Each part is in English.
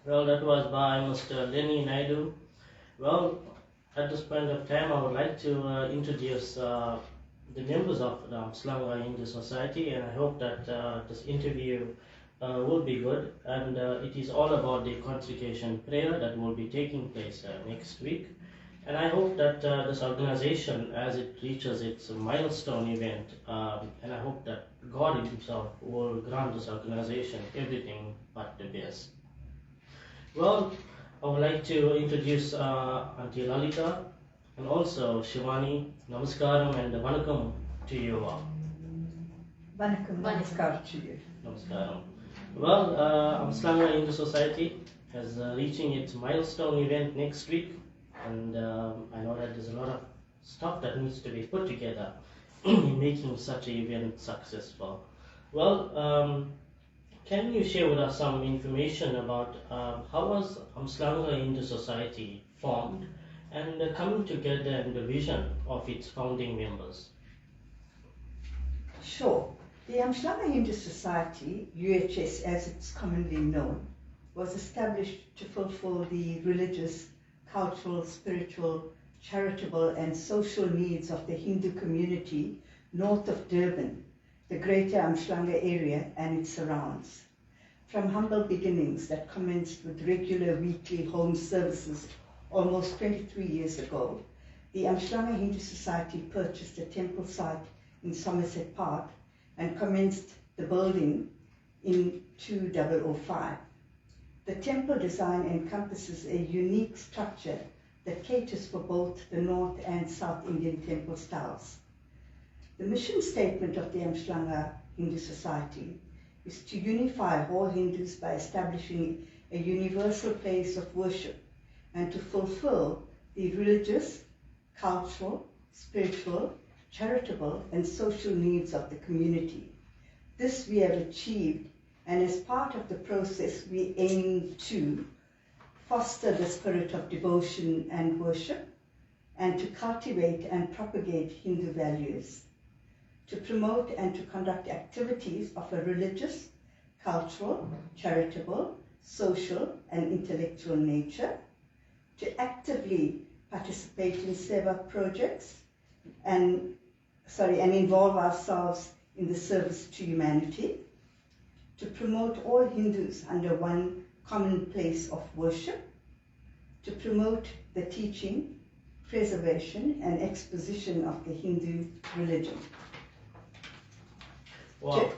Well, that was by Mr. Lenny Naidu. Well, at this point of time, I would like to introduce the members of the Umhlanga Hindu Society, and I hope that this interview will be good. And it is all about the Consecration prayer that will be taking place next week. And I hope that this organization, as it reaches its milestone event, and I hope that God Himself will grant this organization everything but the best. Well, I would like to introduce Auntie Lalita and also Shivani. Namaskaram and Vanakkam to you all. Vanakkam, namaskar to you. Namaskaram. Well, Umhlanga Hindu Society is reaching its milestone event next week, and I know that there's a lot of stuff that needs to be put together in making such an event successful. Well, can you share with us some information about how was Umhlanga Hindu Society formed and coming together and the vision of its founding members? Sure. The Umhlanga Hindu Society, UHS as it's commonly known, was established to fulfill the religious, cultural, spiritual, charitable and social needs of the Hindu community north of Durban, the greater Umhlanga area and its surrounds. From humble beginnings that commenced with regular weekly home services almost 23 years ago, the Umhlanga Hindu Society purchased a temple site in Somerset Park and commenced the building in 2005. The temple design encompasses a unique structure that caters for both the North and South Indian temple styles. The mission statement of the Umhlanga Hindu Society is to unify all Hindus by establishing a universal place of worship and to fulfill the religious, cultural, spiritual, charitable and social needs of the community. This we have achieved, and as part of the process we aim to foster the spirit of devotion and worship and to cultivate and propagate Hindu values, to promote and to conduct activities of a religious, cultural, charitable, social and intellectual nature, to actively participate in seva projects and involve ourselves in the service to humanity, to promote all Hindus under one common place of worship, to promote the teaching, preservation and exposition of the Hindu religion. Wow.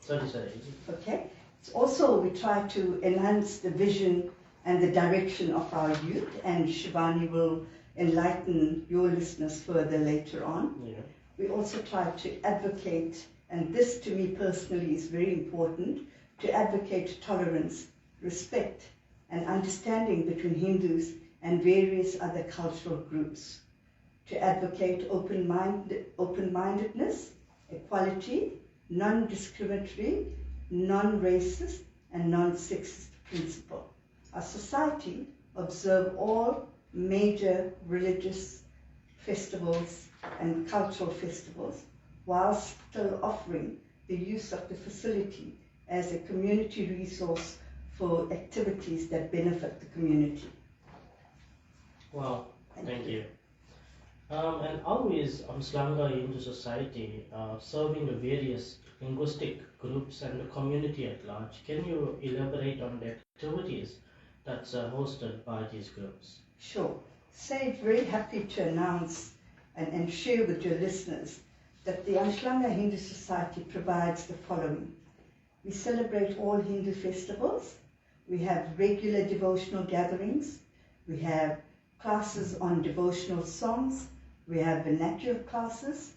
Okay. Sorry. Okay. So also we try to enhance the vision and the direction of our youth, and Shivani will enlighten your listeners further later on. Yeah. We also try to advocate, and this to me personally is very important, to advocate tolerance, respect and understanding between Hindus and various other cultural groups, to advocate open-mindedness, equality, non-discriminatory, non-racist and non-sexist principle. Our society observes all major religious festivals and cultural festivals while still offering the use of the facility as a community resource for activities that benefit the community. Wow, thank you. And how is Umhlanga Hindu Society serving the various linguistic groups and the community at large? Can you elaborate on the activities that's hosted by these groups? Sure. Said very happy to announce and share with your listeners that the Umhlanga Hindu Society provides the following. We celebrate all Hindu festivals. We have regular devotional gatherings. We have classes on devotional songs. We have vernacular classes.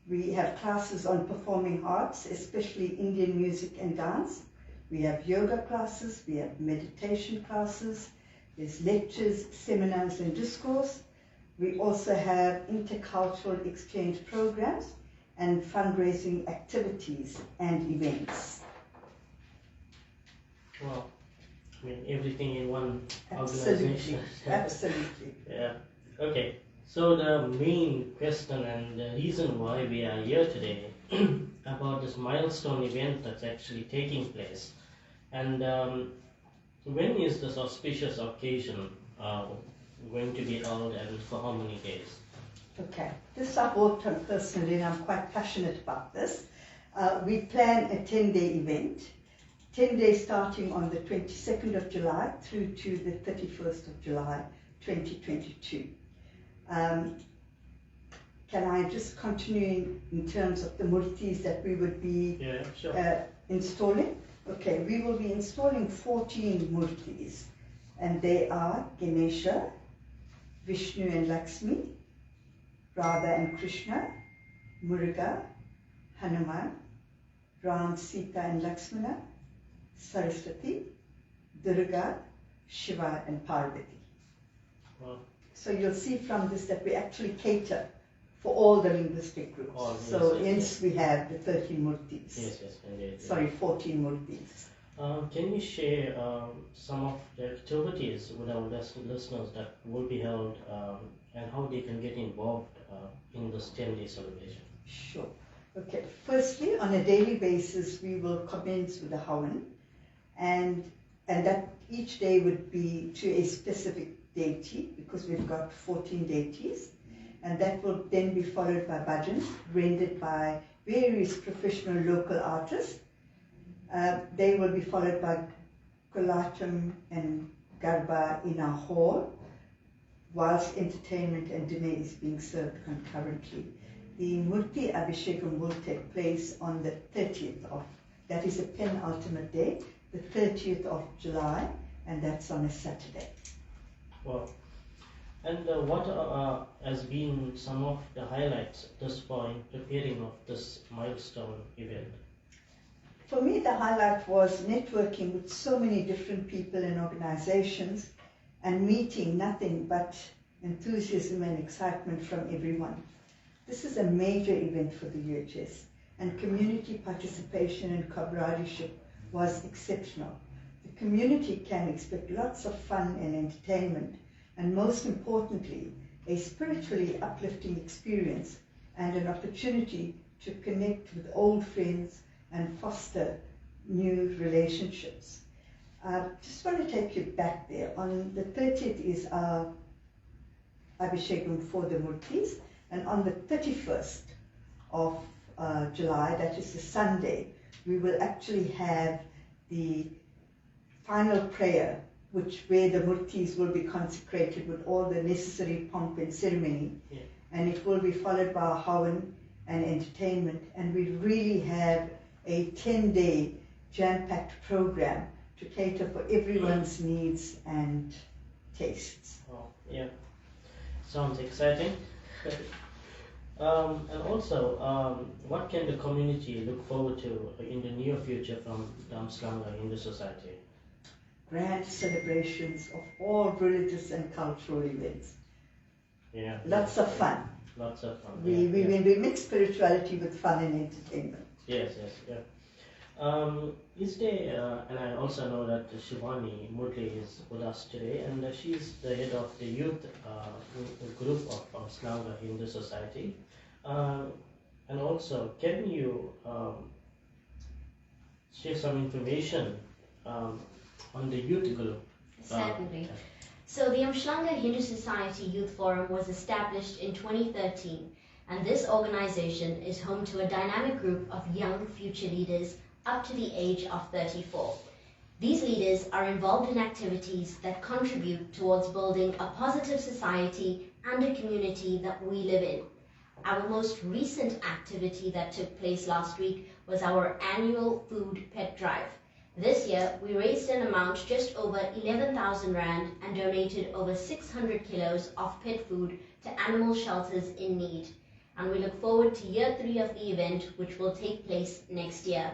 We have classes on performing arts, especially Indian music and dance. We have yoga classes. We have meditation classes. There's lectures, seminars and discourse. We also have intercultural exchange programs and fundraising activities and events. Well, I mean, everything in one Absolutely. organization. Absolutely. Yeah. Okay. So the main question and the reason why we are here today about this milestone event that's actually taking place, and When is this auspicious occasion going to be held and for how many days? Okay, this I've worked on personally and I'm quite passionate about this. We plan a 10-day event, 10 days starting on the 22nd of July through to the 31st of July 2022. Can I just continue in terms of the murtis that we would be installing? Okay, we will be installing 14 murtis, and they are Ganesha, Vishnu and Lakshmi, Radha and Krishna, Muruga, Hanuman, Ram, Sita and Lakshmana, Saraswati, Durga, Shiva and Parvati. Wow. So you'll see from this that we actually cater for all the linguistic groups. So hence we have the 13 murtis. Yes, indeed. Sorry, 14 murtis. Can you share some of the activities with our listeners that will be held and how they can get involved in this 10-day celebration? Sure. Okay. Firstly, on a daily basis, we will commence with a Havan, and that each day would be to a specific deity because we've got 14 deities. And that will then be followed by bhajans rendered by various professional local artists. They will be followed by Kolatam and Garba in our hall, whilst entertainment and dinner is being served concurrently. The Murti Abhishekam will take place on the 30th of, that is the penultimate day, the 30th of July, and that's on a Saturday. Wow. And what has been some of the highlights thus far in preparing of this milestone event? For me, the highlight was networking with so many different people and organizations and meeting nothing but enthusiasm and excitement from everyone. This is a major event for the UHS, and community participation and comradeship was exceptional. The community can expect lots of fun and entertainment, and most importantly, a spiritually uplifting experience and an opportunity to connect with old friends and foster new relationships. Just want to take you back there. On the 30th is our Abhishekam for the Murtis, and on the 31st of July, that is the Sunday, we will actually have the final prayer, where the murtis will be consecrated with all the necessary pomp and ceremony. Yeah. And it will be followed by a Havan and entertainment, and we really have a 10-day jam-packed program to cater for everyone's needs and tastes. Oh, yeah, sounds exciting. And also, what can the community look forward to in the near future from the Umhlanga Hindu Society? Grand celebrations of all religious and cultural events. Yeah. Lots of fun. Lots of fun. We mix spirituality with fun and entertainment. Yes, yeah. Is there, and I also know that Shivani Murli is with us today, and she's the head of the youth group of Umhlanga Hindu Society. And also, can you share some information on the youth group? Certainly. So the Umhlanga Hindu Society Youth Forum was established in 2013, and this organization is home to a dynamic group of young future leaders up to the age of 34. These leaders are involved in activities that contribute towards building a positive society and a community that we live in. Our most recent activity that took place last week was our annual food pet drive. This year, we raised an amount just over 11,000 Rand and donated over 600 kilos of pet food to animal shelters in need. And we look forward to year 3 of the event, which will take place next year.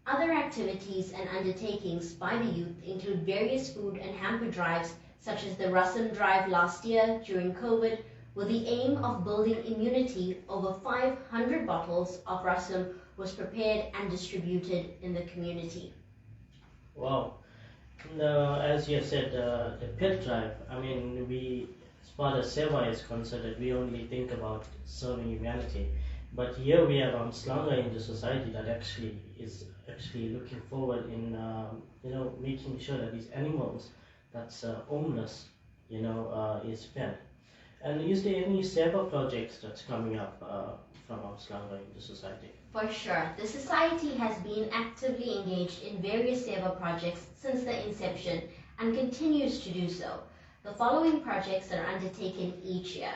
Other activities and undertakings by the youth include various food and hamper drives, such as the Rasam drive last year during COVID, with the aim of building immunity. Over 500 bottles of Rasam was prepared and distributed in the community. Wow. And, as you said, the pet drive, I mean, we, as far as Seva is concerned, we only think about serving humanity. But here we have Umhlanga in the society that actually is actually looking forward in making sure that these animals that's homeless is fed. And is there any seva projects that's coming up from Umhlanga in the society? For sure, the society has been actively engaged in various seva projects since the inception and continues to do so. The following projects are undertaken each year.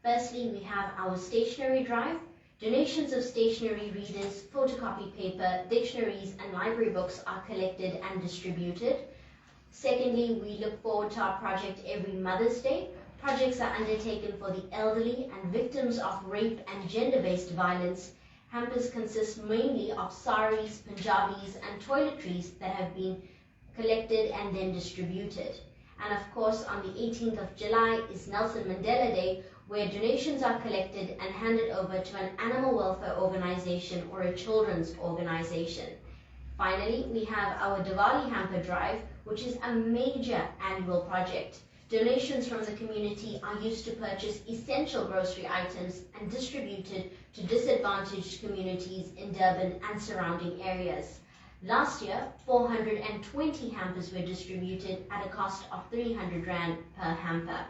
Firstly, we have our stationery drive. Donations of stationery, readers, photocopy paper, dictionaries and library books are collected and distributed. Secondly, we look forward to our project every Mother's Day. Projects are undertaken for the elderly and victims of rape and gender-based violence. Hampers consist mainly of saris, Punjabis and toiletries that have been collected and then distributed. And of course, on the 18th of July is Nelson Mandela Day, where donations are collected and handed over to an animal welfare organization or a children's organization. Finally, we have our Diwali Hamper Drive, which is a major annual project. Donations from the community are used to purchase essential grocery items and distributed to disadvantaged communities in Durban and surrounding areas. Last year, 420 hampers were distributed at a cost of 300 Rand per hamper.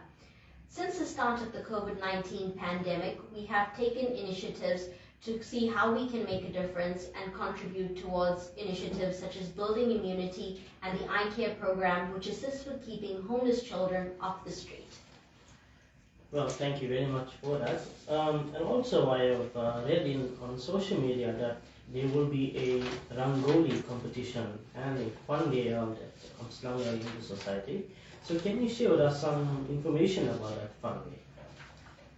Since the start of the COVID-19 pandemic, we have taken initiatives to see how we can make a difference and contribute towards initiatives such as building immunity and the eye care program, which assists with keeping homeless children off the street. Well, thank you very much for that. And also I have read on social media that there will be a Rangoli competition and a fun day held at Umhlanga Hindu Society. So can you share with us some information about that fun day?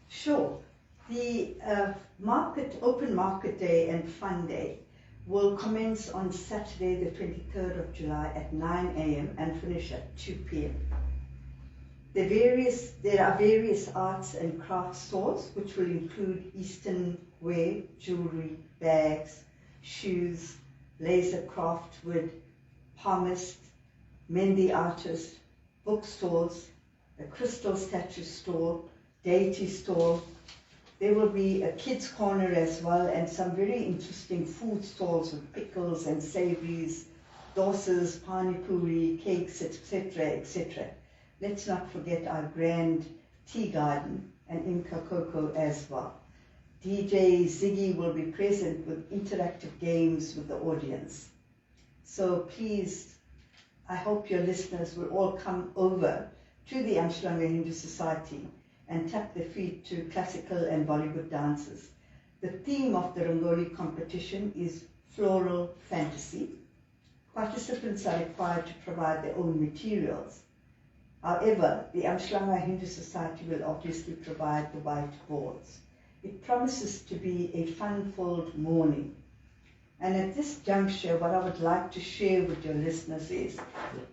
Sure. The Open Market Day and Fun Day will commence on Saturday the 23rd of July at 9 a.m. and finish at 2 p.m. There are various arts and crafts stores which will include Eastern wear, jewelry, bags, shoes, laser craft wood, palmist, Mendi artist, bookstores, a crystal statue store, deity store. There will be a kids corner as well and some very interesting food stalls with pickles and savories, dosas, pani puri, cakes, etc., etc. Let's not forget our grand tea garden and Inca Coco as well. DJ Ziggy will be present with interactive games with the audience. So please, I hope your listeners will all come over to the Umhlanga Hindu Society and tap their feet to classical and Bollywood dances. The theme of the Rangoli competition is floral fantasy. Participants are required to provide their own materials. However, the Umhlanga Hindu Society will obviously provide the white boards. It promises to be a fun-filled morning. And at this juncture, what I would like to share with your listeners is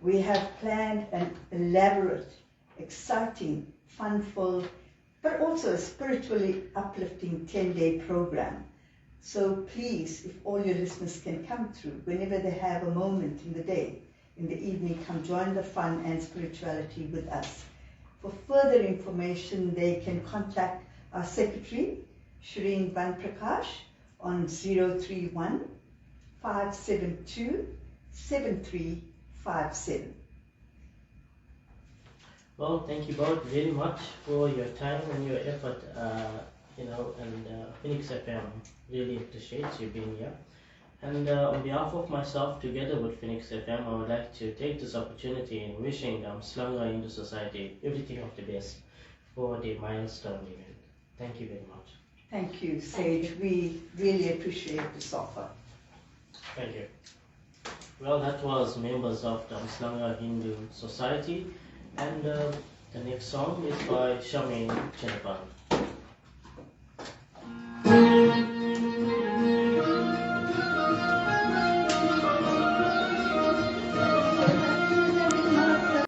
we have planned an elaborate, exciting, fun-filled, but also a spiritually uplifting 10-day program. So please, if all your listeners can come through, whenever they have a moment in the day, in the evening, come join the fun and spirituality with us. For further information, they can contact our secretary, Shireen Banprakash, on 031 572 7357. Well, thank you both very much for your time and your effort, and Phoenix FM really appreciates you being here. And on behalf of myself, together with Phoenix FM, I would like to take this opportunity in wishing Umhlanga Hindu Society everything of the best for the milestone event. Thank you very much. Thank you, Sage. We really appreciate this offer. Thank you. Well, that was members of the Umhlanga Hindu Society. And the next song is by Shamin Chenapan.